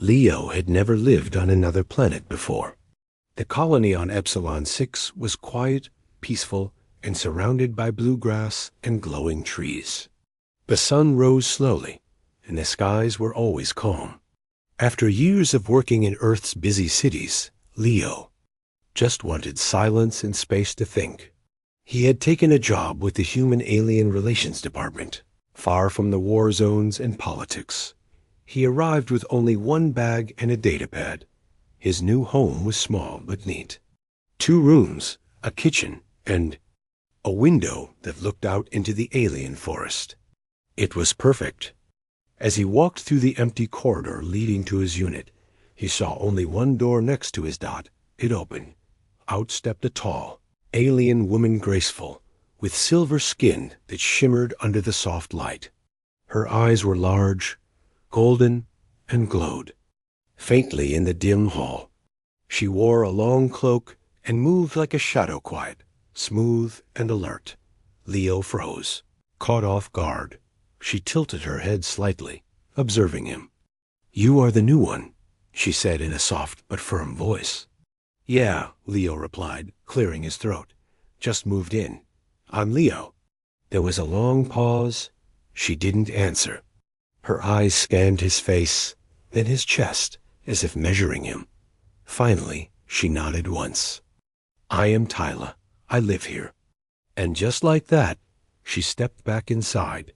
Leo had never lived on another planet before. The colony on Epsilon 6 was quiet, peaceful, and surrounded by blue grass and glowing trees. The sun rose slowly, and the skies were always calm. After years of working in Earth's busy cities, Leo just wanted silence and space to think. He had taken a job with the Human-Alien Relations Department, far from the war zones and politics. He arrived with only one bag and a datapad. His new home was small but neat. 2 rooms, a kitchen, and a window that looked out into the alien forest. It was perfect. As he walked through the empty corridor leading to his unit, he saw only one door next to his dot. It opened. Out stepped a tall, alien woman, graceful, with silver skin that shimmered under the soft light. Her eyes were large, golden, and glowed faintly in the dim hall. She wore a long cloak and moved like a shadow, quiet, smooth, and alert. Leo froze, caught off guard. She tilted her head slightly, observing him. "You are the new one," she said in a soft but firm voice. "Yeah," Leo replied, clearing his throat. "Just moved in. I'm Leo." There was a long pause. She didn't answer. Her eyes scanned his face, then his chest, as if measuring him. Finally, she nodded once. "I am Tyla. I live here." And just like that, she stepped back inside.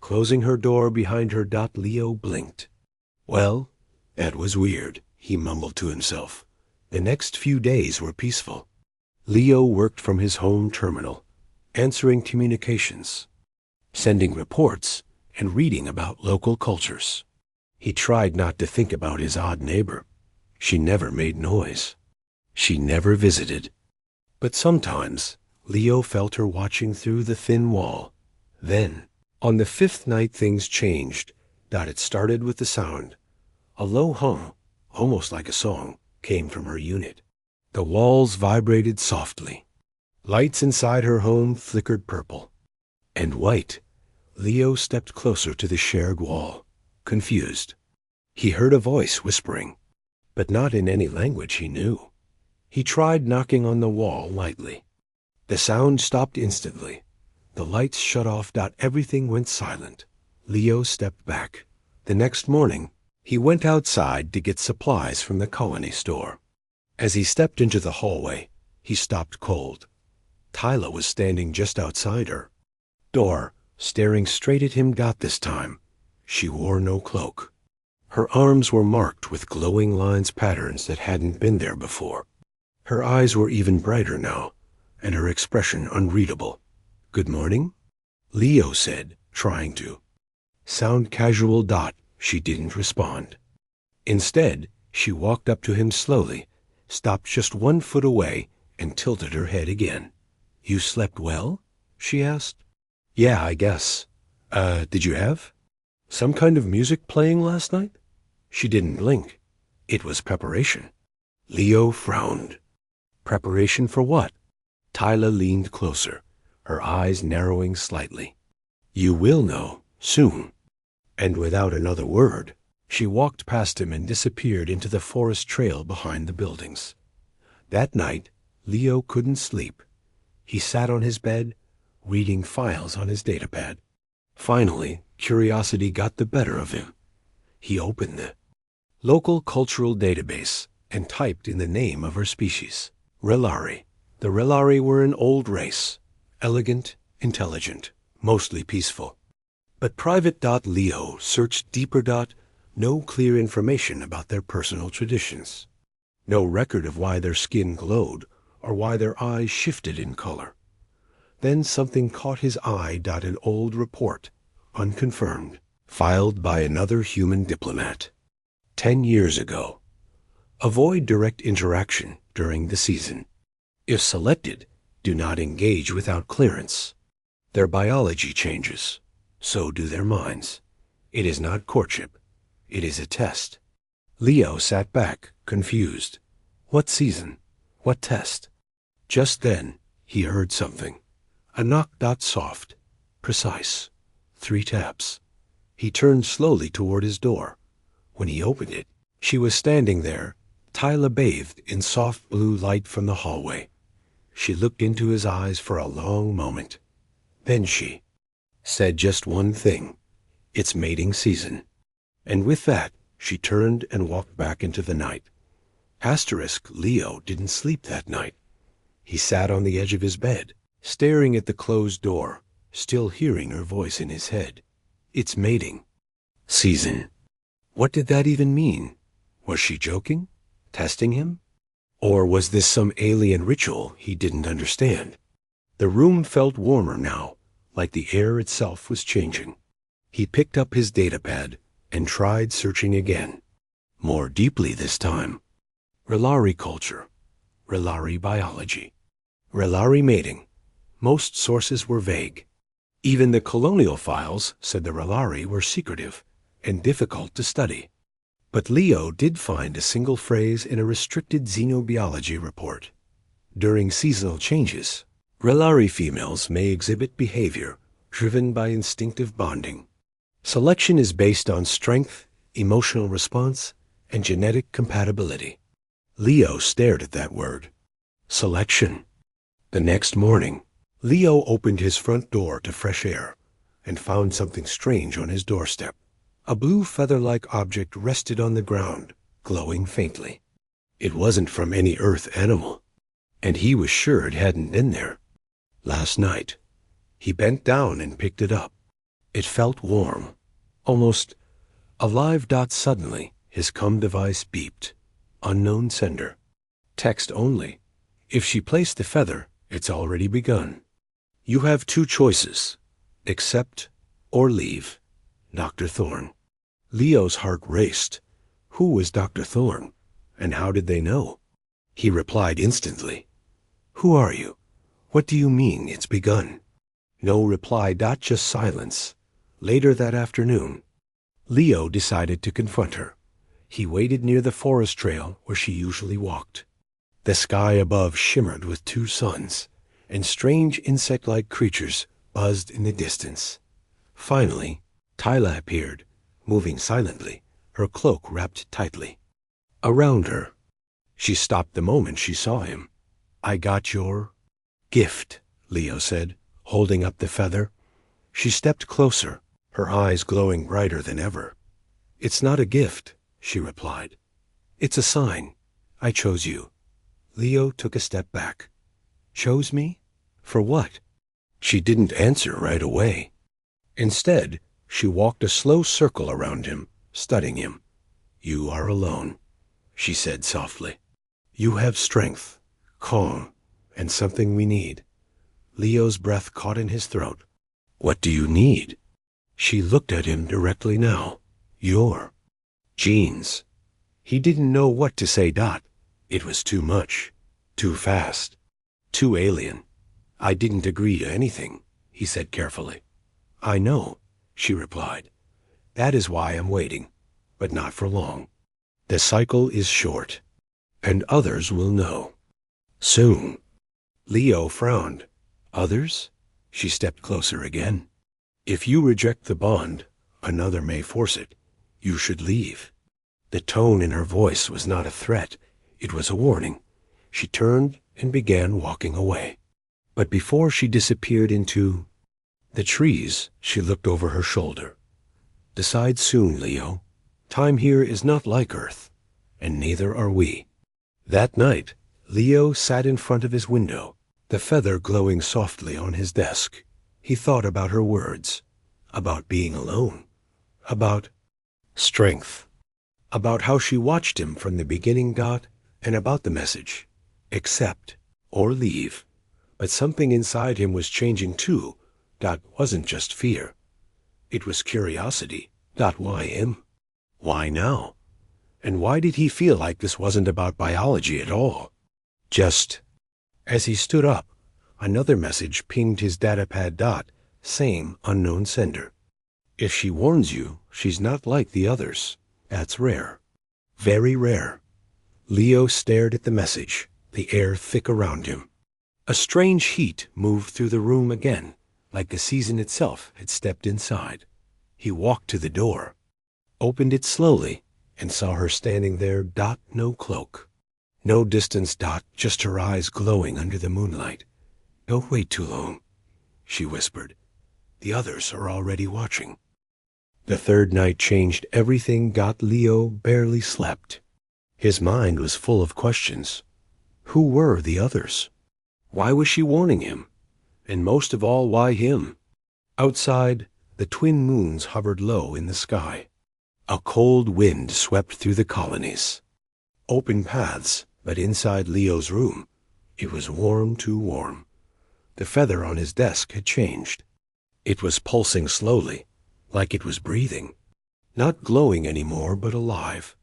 Closing her door behind her, Leo blinked. Well, that was weird, he mumbled to himself. The next few days were peaceful. Leo worked from his home terminal, answering communications, sending reports, and reading about local cultures. He tried not to think about his odd neighbor. She never made noise. She never visited. But sometimes Leo felt her watching through the thin wall. Then, on the 5th night, things changed. It started with the sound. A low hum, almost like a song, came from her unit. The walls vibrated softly. Lights inside her home flickered purple and white. Leo stepped closer to the shared wall, confused. He heard a voice whispering, but not in any language he knew. He tried knocking on the wall lightly. The sound stopped instantly. The lights shut off. Everything went silent. Leo stepped back. The next morning, he went outside to get supplies from the colony store. As he stepped into the hallway, he stopped cold. Tyla was standing just outside her door, staring straight at him. This time, she wore no cloak. Her arms were marked with glowing lines, patterns that hadn't been there before. Her eyes were even brighter now, and her expression unreadable. "Good morning," Leo said, trying to sound casual. She didn't respond. Instead, she walked up to him slowly, stopped just 1 foot away, and tilted her head again. "You slept well?" she asked. "Yeah, I guess. Did you have some kind of music playing last night?" She didn't blink. It was preparation. Leo frowned. Preparation for what? Tyla leaned closer, her eyes narrowing slightly. "You will know, soon." And without another word, she walked past him and disappeared into the forest trail behind the buildings. That night, Leo couldn't sleep. He sat on his bed, reading files on his datapad. Finally, curiosity got the better of him. He opened the local cultural database and typed in the name of her species, Relari. The Relari were an old race, elegant, intelligent, mostly peaceful. But Private Leo searched deeper. No clear information about their personal traditions. No record of why their skin glowed or why their eyes shifted in color. Then something caught his eye. An old report, unconfirmed, filed by another human diplomat. 10 years ago. Avoid direct interaction during the season. If selected, do not engage without clearance. Their biology changes. So do their minds. It is not courtship. It is a test. Leo sat back, confused. What season? What test? Just then, he heard something. A knock. Soft, precise. 3 taps. He turned slowly toward his door. When he opened it, She was standing there, Tyla bathed in soft blue light from the hallway. She looked into his eyes for a long moment. Then she said just one thing. It's mating season. And with that, she turned and walked back into the night. Leo didn't sleep that night. He sat on the edge of his bed, staring at the closed door, still hearing her voice in his head. It's mating season. What did that even mean? Was she joking? Testing him? Or was this some alien ritual he didn't understand? The room felt warmer now, like the air itself was changing. He picked up his datapad and tried searching again. More deeply this time. Relari culture, Relari biology, Relari mating. Most sources were vague. Even the colonial files said the Relari were secretive and difficult to study. But Leo did find a single phrase in a restricted xenobiology report. During seasonal changes, Relari females may exhibit behavior driven by instinctive bonding. Selection is based on strength, emotional response, and genetic compatibility. Leo stared at that word. Selection. The next morning, Leo opened his front door to fresh air and found something strange on his doorstep. A blue feather-like object rested on the ground, glowing faintly. It wasn't from any Earth animal, and he was sure it hadn't been there last night. He bent down and picked it up. It felt warm, almost alive. Suddenly, his comm device beeped. Unknown sender. Text only. If she placed the feather, it's already begun. You have two choices. Accept or leave. Dr. Thorne. Leo's heart raced. Who was Dr. Thorne? And how did they know? He replied instantly. Who are you? What do you mean it's begun? No reply. Just silence. Later that afternoon, Leo decided to confront her. He waited near the forest trail where she usually walked. The sky above shimmered with two suns, and strange insect-like creatures buzzed in the distance. Finally, Tyla appeared, moving silently, her cloak wrapped tightly around her. She stopped the moment she saw him. I got your gift, Leo said, holding up the feather. She stepped closer, her eyes glowing brighter than ever. It's not a gift, she replied. It's a sign. I chose you. Leo took a step back. Chose me? For what? She didn't answer right away. Instead, she walked a slow circle around him, studying him. You are alone, she said softly. You have strength, calm, and something we need. Leo's breath caught in his throat. What do you need? She looked at him directly now. Your genes. He didn't know what to say. It was too much, too fast, too alien. I didn't agree to anything, he said carefully. I know, she replied. That is why I'm waiting, but not for long. The cycle is short, and others will know. Soon. Leo frowned. Others? She stepped closer again. If you reject the bond, another may force it. You should leave. The tone in her voice was not a threat. It was a warning. She turned and began walking away. But before she disappeared into the trees, she looked over her shoulder. Decide soon, Leo. Time here is not like Earth, and neither are we. That night, Leo sat in front of his window, the feather glowing softly on his desk. He thought about her words, about being alone, about strength, about how she watched him from the beginning, and about the message, accept or leave. But something inside him was changing too. Wasn't just fear. It was curiosity. Why him? Why now? And why did he feel like this wasn't about biology at all? Just as he stood up, another message pinged his datapad. Same unknown sender. If she warns you, she's not like the others. That's rare. Very rare. Leo stared at the message, the air thick around him. A strange heat moved through the room again, like the season itself had stepped inside. He walked to the door, opened it slowly, and saw her standing there, no cloak. No distance, just her eyes glowing under the moonlight. "Don't wait too long," she whispered. "The others are already watching." The third night changed everything. Leo barely slept. His mind was full of questions. Who were the others? Why was she warning him? And most of all, why him? Outside, the twin moons hovered low in the sky. A cold wind swept through the colonies. Open paths, but inside Leo's room, it was warm, too warm. The feather on his desk had changed. It was pulsing slowly, like it was breathing. Not glowing anymore, but alive.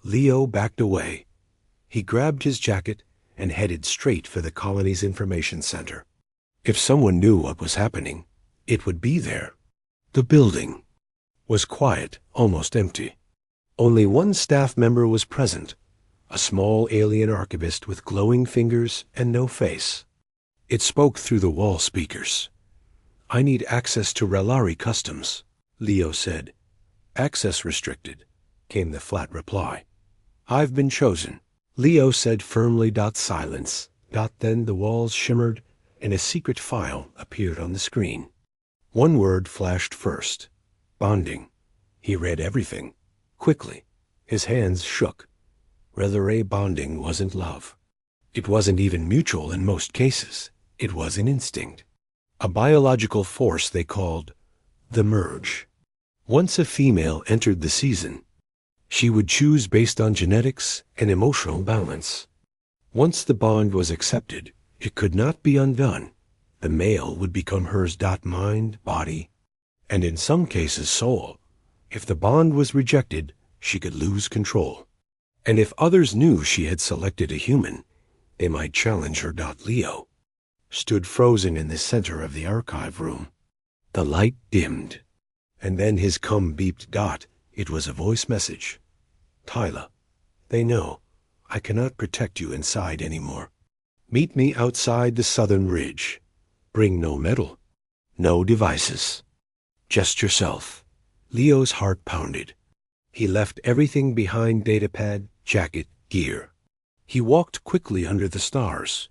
Leo backed away. He grabbed his jacket and headed straight for the colony's information center. If someone knew what was happening, it would be there. The building was quiet, almost empty. Only one staff member was present, a small alien archivist with glowing fingers and no face. It spoke through the wall speakers. "I need access to Relari Customs," Leo said. "Access restricted," came the flat reply. "I've been chosen," Leo said firmly. Silence. Then the walls shimmered and a secret file appeared on the screen. One word flashed first. Bonding. He read everything. Quickly. His hands shook. Relari bonding wasn't love. It wasn't even mutual in most cases. It was an instinct. A biological force they called the merge. Once a female entered the season, she would choose based on genetics and emotional balance. Once the bond was accepted, it could not be undone. The male would become hers. Mind, body, and in some cases soul. If the bond was rejected, she could lose control. And if others knew she had selected a human, they might challenge her. Leo stood frozen in the center of the archive room. The light dimmed, and then his cum beeped. It was a voice message. "Tyler, they know. I cannot protect you inside anymore. Meet me outside the southern ridge. Bring no metal, no devices. Just yourself." Leo's heart pounded. He left everything behind: datapad, jacket, gear. He walked quickly under the stars,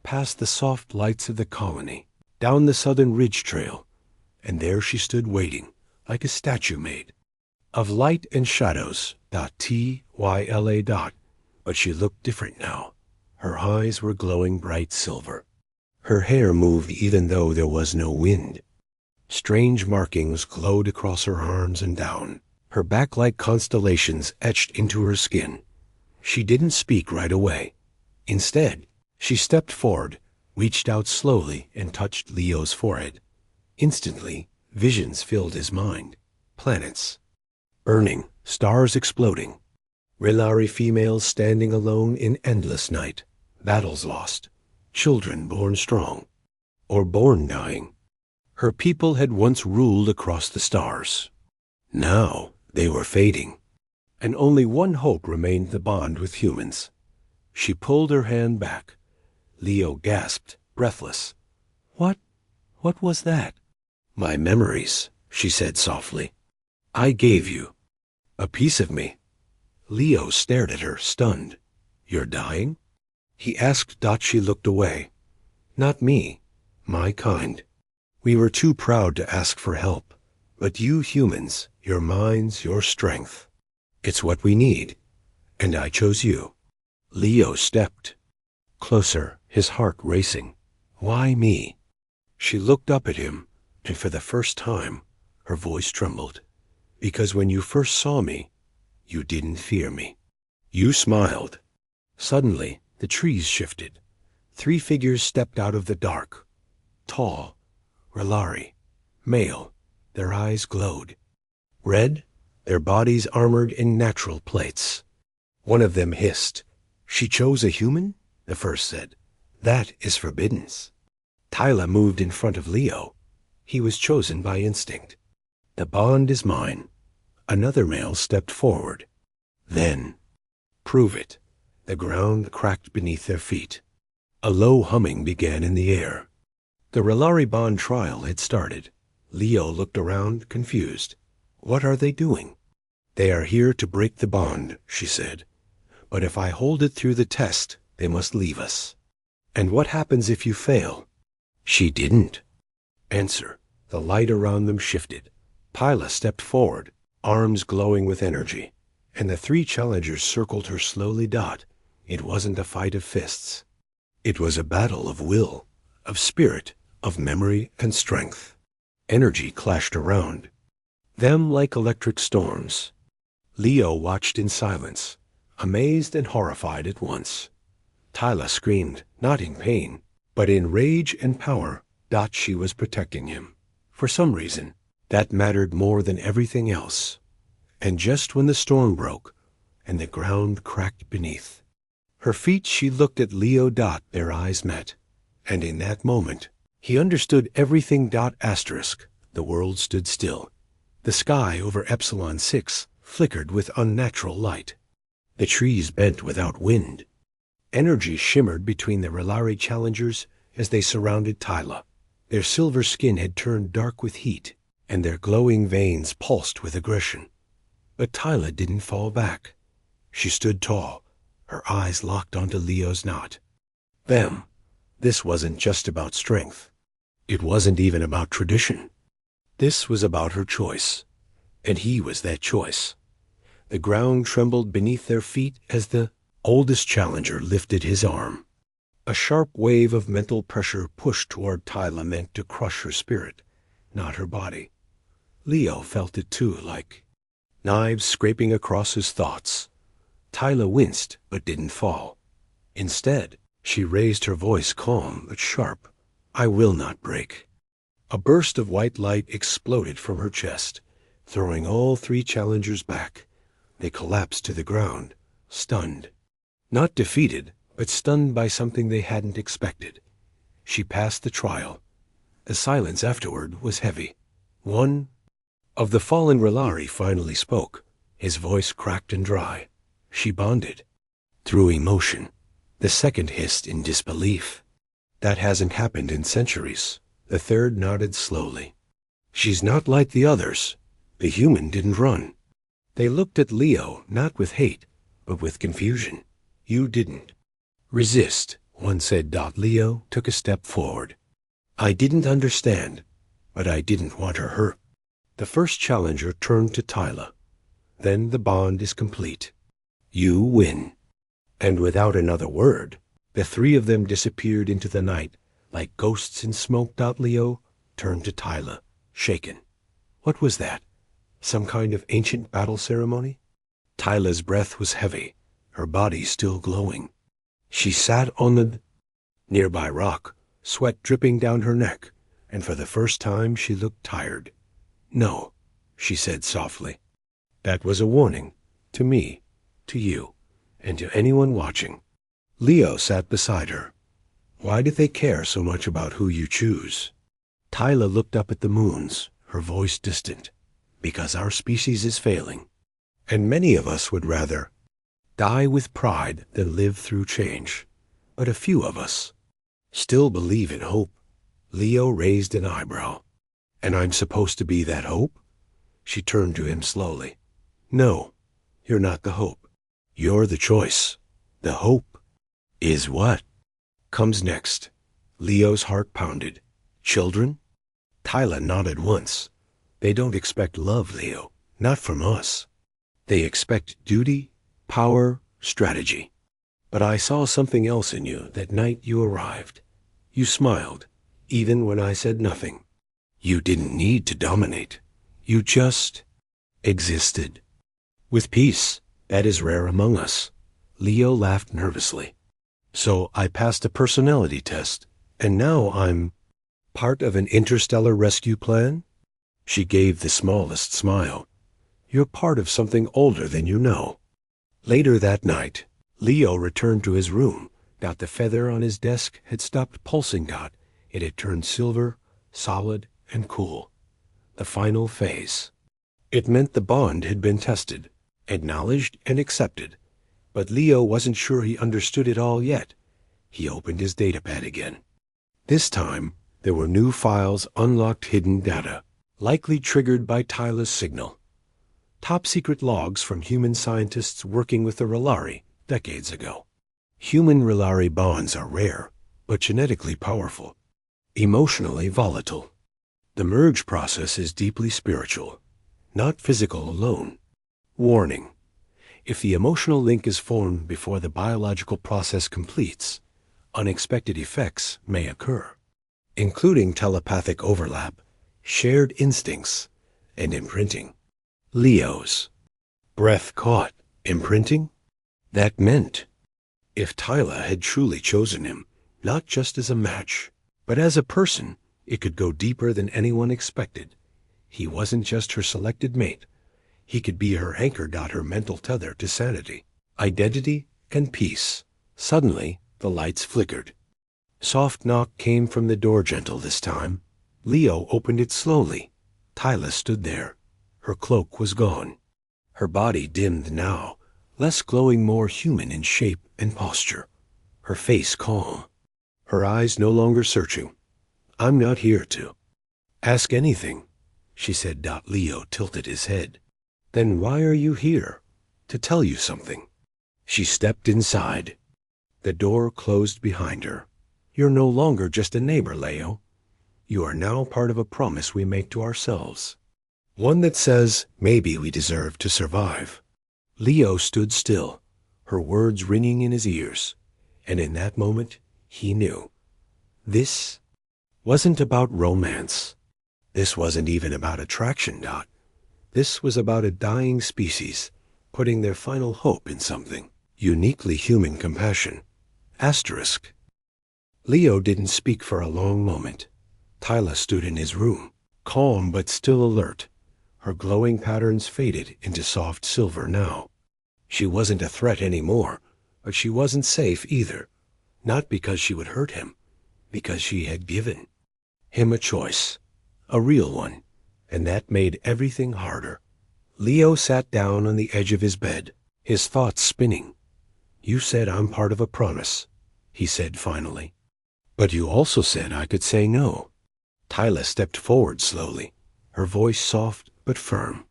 past the soft lights of the colony, down the southern ridge trail, and there she stood waiting, like a statue made of light and shadows. Tyla. But she looked different now. Her eyes were glowing bright silver. Her hair moved even though there was no wind. Strange markings glowed across her arms and down. Her back like constellations etched into her skin. She didn't speak right away. Instead, she stepped forward, reached out slowly, and touched Leo's forehead. Instantly, visions filled his mind. Planets burning, stars exploding. Relari females standing alone in endless night. Battles lost. Children born strong, or born dying. Her people had once ruled across the stars. Now they were fading, and only one hope remained: the bond with humans. She pulled her hand back. Leo gasped, breathless. What was that?" "My memories," she said softly. "I gave you a piece of me." Leo stared at her, stunned. "You're dying?" he asked. She looked away. "Not me. My kind. We were too proud to ask for help. But you humans, your minds, your strength, it's what we need. And I chose you." Leo stepped closer, his heart racing. "Why me?" She looked up at him, and for the first time, her voice trembled. "Because when you first saw me, you didn't fear me. You smiled." Suddenly, the trees shifted. 3 figures stepped out of the dark. Tall, Relari, male, their eyes glowed. Red, their bodies armored in natural plates. One of them hissed. "She chose a human?" the first said. "That is forbidden." Tyla moved in front of Leo. He was chosen by instinct. "The bond is mine." Another male stepped forward. Then, "Prove it." The ground cracked beneath their feet. A low humming began in the air. The Relari bond trial had started. Leo looked around, confused. What are they doing? They are here to break the bond, she said. But if I hold it through the test, they must leave us. And what happens if you fail? She didn't answer. The light around them shifted. Tyla stepped forward, arms glowing with energy, and the 3 challengers circled her slowly. It wasn't a fight of fists. It was a battle of will, of spirit, of memory and strength. Energy clashed around them like electric storms. Leo watched in silence, amazed and horrified at once. Tyla screamed, not in pain, but in rage and power. She was protecting him. For some reason, that mattered more than everything else. And just when the storm broke, and the ground cracked beneath her feet, she looked at Leo. Their eyes met. And in that moment, he understood everything. The world stood still. The sky over Epsilon 6 flickered with unnatural light. The trees bent without wind. Energy shimmered between the Relari challengers as they surrounded Tyla. Their silver skin had turned dark with heat, and their glowing veins pulsed with aggression. But Tyla didn't fall back. She stood tall, her eyes locked onto Leo's knot. This wasn't just about strength. It wasn't even about tradition. This was about her choice, and he was that choice. The ground trembled beneath their feet as the oldest challenger lifted his arm. A sharp wave of mental pressure pushed toward Tyla, meant to crush her spirit, not her body. Leo felt it too, like knives scraping across his thoughts. Tyla winced, but didn't fall. Instead, she raised her voice, calm but sharp. I will not break. A burst of white light exploded from her chest, throwing all 3 challengers back. They collapsed to the ground, stunned. Not defeated, but stunned by something they hadn't expected. She passed the trial. The silence afterward was heavy. One of the fallen Relari finally spoke. His voice cracked and dry. She bonded through emotion. The second hissed in disbelief. That hasn't happened in centuries. The third nodded slowly. She's not like the others. The human didn't run. They looked at Leo, not with hate, but with confusion. You didn't resist, one said. Leo took a step forward. I didn't understand, but I didn't want her hurt. The first challenger turned to Tyla. Then the bond is complete. You win. And without another word, the 3 of them disappeared into the night, like ghosts in smoke. Leo turned to Tyla, shaken. What was that? Some kind of ancient battle ceremony? Tyla's breath was heavy, her body still glowing. She sat on the nearby rock, sweat dripping down her neck, and for the first time she looked tired. No, she said softly. That was a warning. To me, to you, and to anyone watching. Leo sat beside her. Why do they care so much about who you choose? Tyla looked up at the moons, her voice distant. Because our species is failing, and many of us would rather die with pride than live through change. But a few of us still believe in hope. Leo raised an eyebrow. And I'm supposed to be that hope? She turned to him slowly. No, you're not the hope. You're the choice. The hope is what comes next. Leo's heart pounded. Children? Tyla nodded once. They don't expect love, Leo. Not from us. They expect duty, power, strategy. But I saw something else in you that night you arrived. You smiled, even when I said nothing. You didn't need to dominate. You just existed. With peace. That is rare among us. Leo laughed nervously. So I passed a personality test, and now I'm part of an interstellar rescue plan? She gave the smallest smile. You're part of something older than you know. Later that night, Leo returned to his room. The feather on his desk had stopped pulsing. It had turned silver, solid, and cool. The final phase. It meant the bond had been tested, acknowledged, and accepted. But Leo wasn't sure he understood it all yet. He opened his datapad again. This time, there were new files, unlocked hidden data, likely triggered by Tyla's signal. Top-secret logs from human scientists working with the Relari decades ago. Human-Relari bonds are rare, but genetically powerful, emotionally volatile. The merge process is deeply spiritual, not physical alone. Warning: if the emotional link is formed before the biological process completes, unexpected effects may occur, including telepathic overlap, shared instincts, and imprinting. Leo's breath caught. Imprinting? That meant, if Tyla had truly chosen him, not just as a match, but as a person, it could go deeper than anyone expected. He wasn't just her selected mate. He could be her anchor, her mental tether to sanity, identity, and peace. Suddenly, the lights flickered. Soft knock came from the door, gentle this time. Leo opened it slowly. Tyla stood there. Her cloak was gone. Her body dimmed now, less glowing, more human in shape and posture. Her face calm. Her eyes no longer searching. "I'm not here to ask anything," she said. Leo tilted his head. "Then why are you here?" "To tell you something." She stepped inside. The door closed behind her. "You're no longer just a neighbor, Leo. You are now part of a promise we make to ourselves. One that says maybe we deserve to survive." Leo stood still, her words ringing in his ears, and in that moment he knew. This wasn't about romance. This wasn't even about attraction. This was about a dying species putting their final hope in something uniquely human: compassion. Asterisk. Leo didn't speak for a long moment. Tyla stood in his room, calm but still alert. Her glowing patterns faded into soft silver now. She wasn't a threat anymore, but she wasn't safe either. Not because she would hurt him, because she had given him a choice, a real one, and that made everything harder. Leo sat down on the edge of his bed, his thoughts spinning. "You said I'm part of a promise," he said finally. "But you also said I could say no." Tyla stepped forward slowly, her voice soft but firm.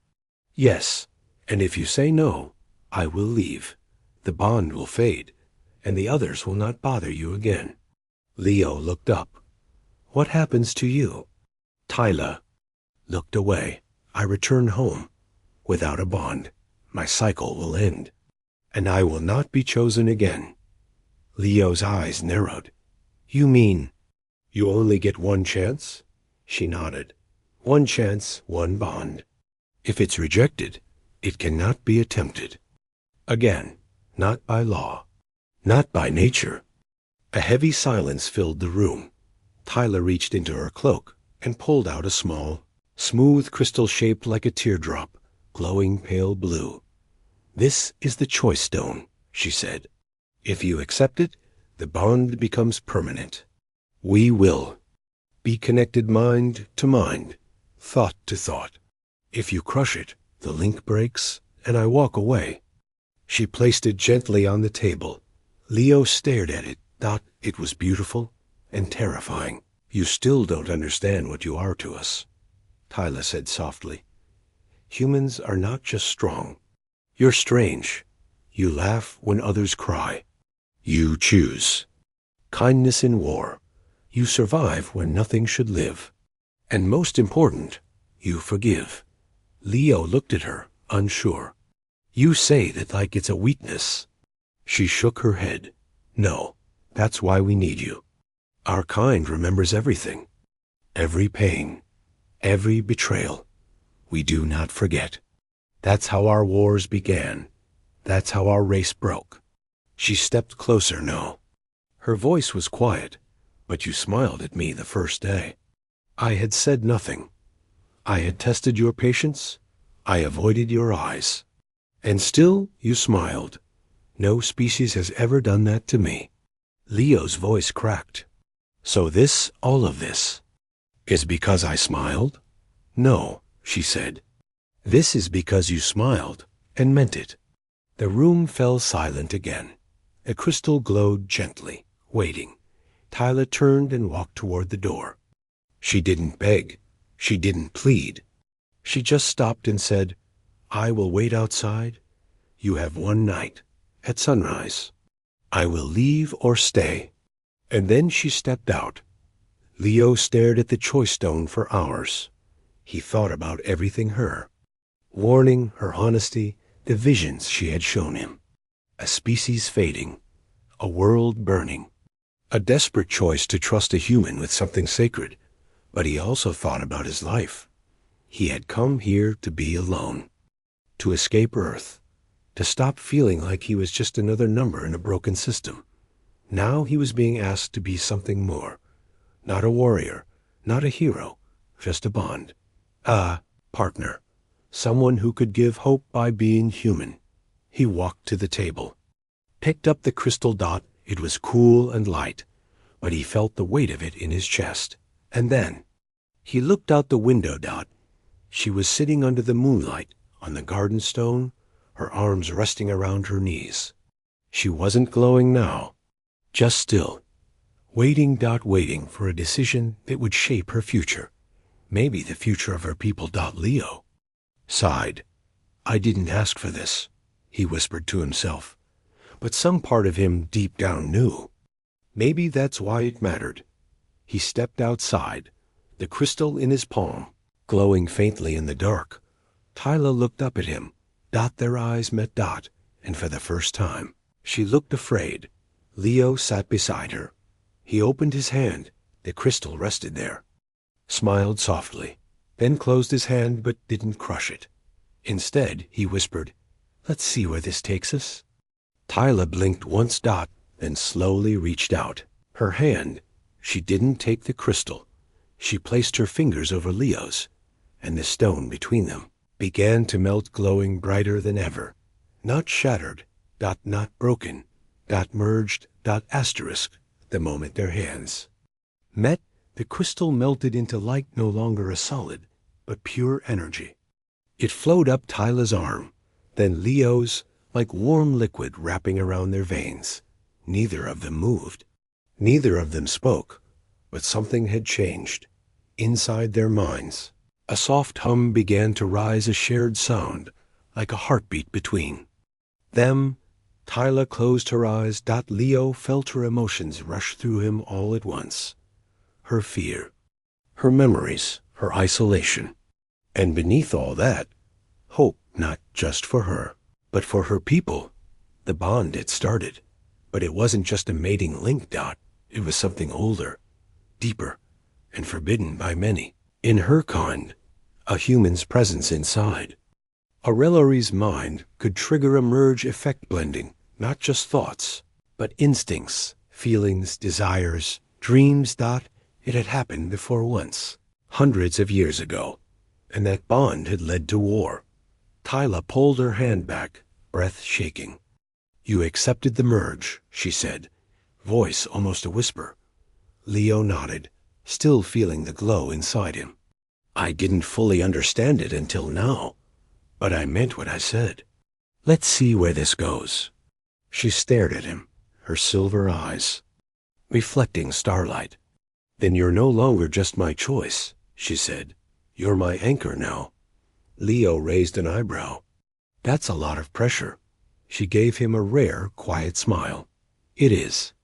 "Yes, and if you say no, I will leave. The bond will fade, and the others will not bother you again." Leo looked up. "What happens to you?" Tyla looked away. "I return home. Without a bond, my cycle will end, and I will not be chosen again." Leo's eyes narrowed. "You mean you only get one chance?" She nodded. "One chance, one bond. If it's rejected, it cannot be attempted again, not by law, not by nature." A heavy silence filled the room. Tyla reached into her cloak and pulled out a small, smooth crystal shaped like a teardrop, glowing pale blue. "This is the choice stone," she said. "If you accept it, the bond becomes permanent. We will be connected mind to mind, thought to thought. If you crush it, the link breaks, and I walk away." She placed it gently on the table. Leo stared at it, thought it was beautiful and terrifying. "You still don't understand what you are to us," Tyla said softly. "Humans are not just strong. You're strange. You laugh when others cry. You choose kindness in war. You survive when nothing should live. And most important, you forgive." Leo looked at her, unsure. "You say that like it's a weakness." She shook her head. "No, that's why we need you. Our kind remembers everything. Every pain, every betrayal. We do not forget. That's how our wars began. That's how our race broke." She stepped closer now. Her voice was quiet, but you smiled at me the first day. I had said nothing. I had tested your patience. I avoided your eyes. And still you smiled. No species has ever done that to me. Leo's voice cracked. "So this, all of this, is because I smiled?" "No," she said. "This is because you smiled and meant it." The room fell silent again. A crystal glowed gently, waiting. Tyla turned and walked toward the door. She didn't beg. She didn't plead. She just stopped and said, I will wait outside. You have one night, at sunrise. I will leave or stay. And then she stepped out. Leo stared at the choice stone for hours. He thought about everything her warning, her honesty, the visions she had shown him. A species fading, a world burning. A desperate choice to trust a human with something sacred. But he also thought about his life. He had come here to be alone, to escape Earth, to stop feeling like he was just another number in a broken system. Now he was being asked to be something more. Not a warrior, not a hero, just a bond. A partner. Someone who could give hope by being human. He walked to the table, picked up the crystal dot. It was cool and light, but he felt the weight of it in his chest. And then he looked out the window. Dot. She was sitting under the moonlight on the garden stone, her arms resting around her knees. She wasn't glowing now, just still, waiting. Waiting for a decision that would shape her future. Maybe the future of her people. Leo sighed. I didn't ask for this, he whispered to himself. But some part of him deep down knew. Maybe that's why it mattered. He stepped outside, the crystal in his palm, glowing faintly in the dark. Tyla looked up at him. Their eyes met. And for the first time, she looked afraid. Leo sat beside her. He opened his hand. The crystal rested there. Smiled softly, then closed his hand but didn't crush it. Instead, he whispered, let's see where this takes us. Tyla blinked once. Then slowly reached out. Her hand. She didn't take the crystal. She placed her fingers over Leo's, and the stone between them began to melt, glowing brighter than ever. Not shattered. Not broken. Merged. Asterisk. The moment their hands met, the crystal melted into light, no longer a solid, but pure energy. It flowed up Tyla's arm, then Leo's, like warm liquid wrapping around their veins. Neither of them moved. Neither of them spoke, but something had changed. Inside their minds, a soft hum began to rise, a shared sound, like a heartbeat between them. Tyla closed her eyes. Leo felt her emotions rush through him all at once. Her fear, her memories, her isolation. And beneath all that, hope, not just for her, but for her people. The bond had started, but it wasn't just a mating link. It was something older, deeper, and forbidden by many. In her kind, a human's presence inside. Aurelori's mind could trigger a merge effect, blending not just thoughts, but instincts, feelings, desires, dreams. It had happened before once, hundreds of years ago, and that bond had led to war. Tyla pulled her hand back, breath shaking. You accepted the merge, she said, voice almost a whisper. Leo nodded, still feeling the glow inside him. I didn't fully understand it until now, but I meant what I said. Let's see where this goes. She stared at him, her silver eyes reflecting starlight. Then you're no longer just my choice, she said. You're my anchor now. Leo raised an eyebrow. That's a lot of pressure. She gave him a rare, quiet smile. It is,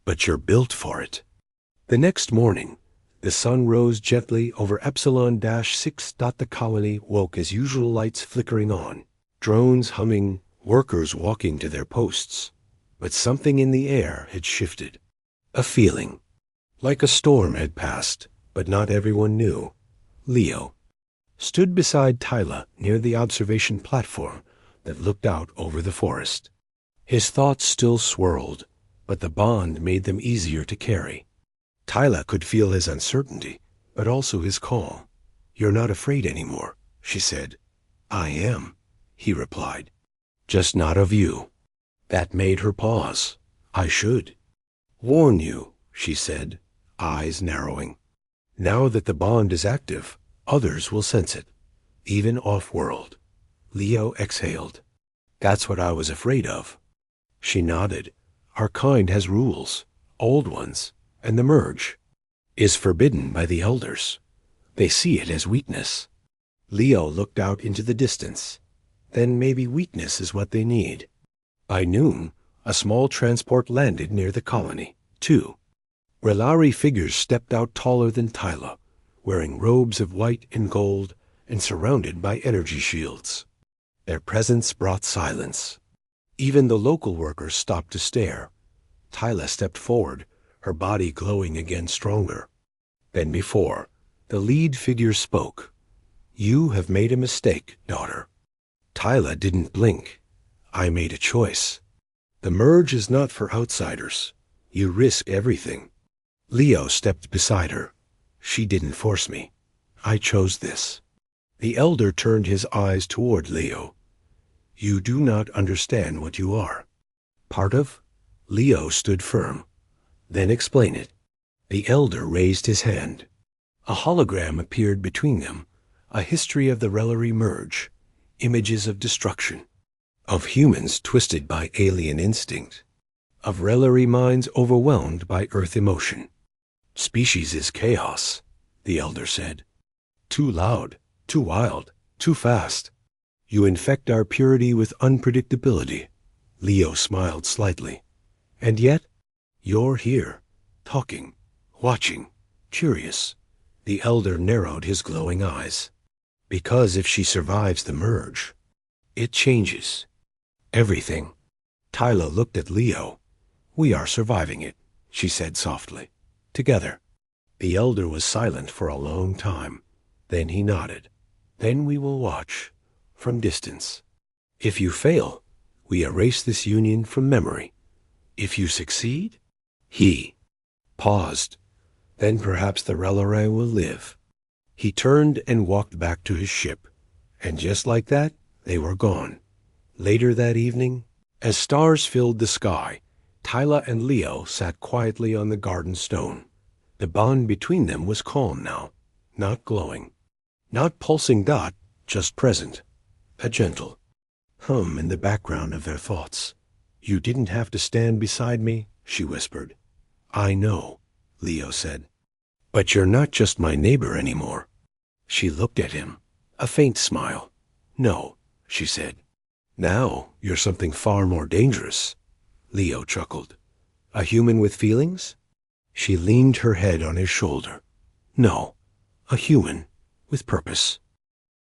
but you're built for it. The next morning, the sun rose gently over Epsilon-6. The colony woke as usual, lights flickering on, drones humming, workers walking to their posts. But something in the air had shifted. A feeling, like a storm had passed, but not everyone knew. Leo stood beside Tyla near the observation platform that looked out over the forest. His thoughts still swirled, but the bond made them easier to carry. Tyla could feel his uncertainty, but also his calm. You're not afraid anymore, she said. I am, he replied. Just not of you. That made her pause. I should warn you, she said, eyes narrowing. Now that the bond is active, others will sense it, even off-world. Leo exhaled. That's what I was afraid of. She nodded. Our kind has rules, old ones, and the merge is forbidden by the elders. They see it as weakness. Leo looked out into the distance. then maybe weakness is what they need. By noon, a small transport landed near the colony, too. Relari figures stepped out taller than Tyla, wearing robes of white and gold and surrounded by energy shields. Their presence brought silence. Even the local workers stopped to stare. Tyla stepped forward, her body glowing again stronger. Than before, the lead figure spoke. "You have made a mistake, daughter." Tyla didn't blink. "I made a choice. The merge is not for outsiders. You risk everything." Leo stepped beside her. "She didn't force me. I chose this." The elder turned his eyes toward Leo. "You do not understand what you are." "Part of?" Leo stood firm. "Then explain it." The elder raised his hand. A hologram appeared between them, a history of the Rellery merge, images of destruction, of humans twisted by alien instinct, of Rellery minds overwhelmed by Earth emotion. "Species is chaos," the elder said. "Too loud, too wild, too fast. You infect our purity with unpredictability." Leo smiled slightly. "And yet, you're here, talking, watching, curious." The elder narrowed his glowing eyes. "Because if she survives the merge, it changes everything." Tyla looked at Leo. "We are surviving it," she said softly. "Together." The elder was silent for a long time. Then he nodded. "Then we will watch, from distance. If you fail, we erase this union from memory. If you succeed, he paused. Then perhaps the Relleray will live." He turned and walked back to his ship. And just like that, they were gone. Later that evening, as stars filled the sky, Tyla and Leo sat quietly on the garden stone. The bond between them was calm now, not glowing, not pulsing dot, just present, a gentle hum in the background of their thoughts. "You didn't have to stand beside me," she whispered. "I know," Leo said. "But you're not just my neighbor anymore." She looked at him, a faint smile. "No," she said. "Now you're something far more dangerous." Leo chuckled. "A human with feelings?" She leaned her head on his shoulder. "No, a human with purpose."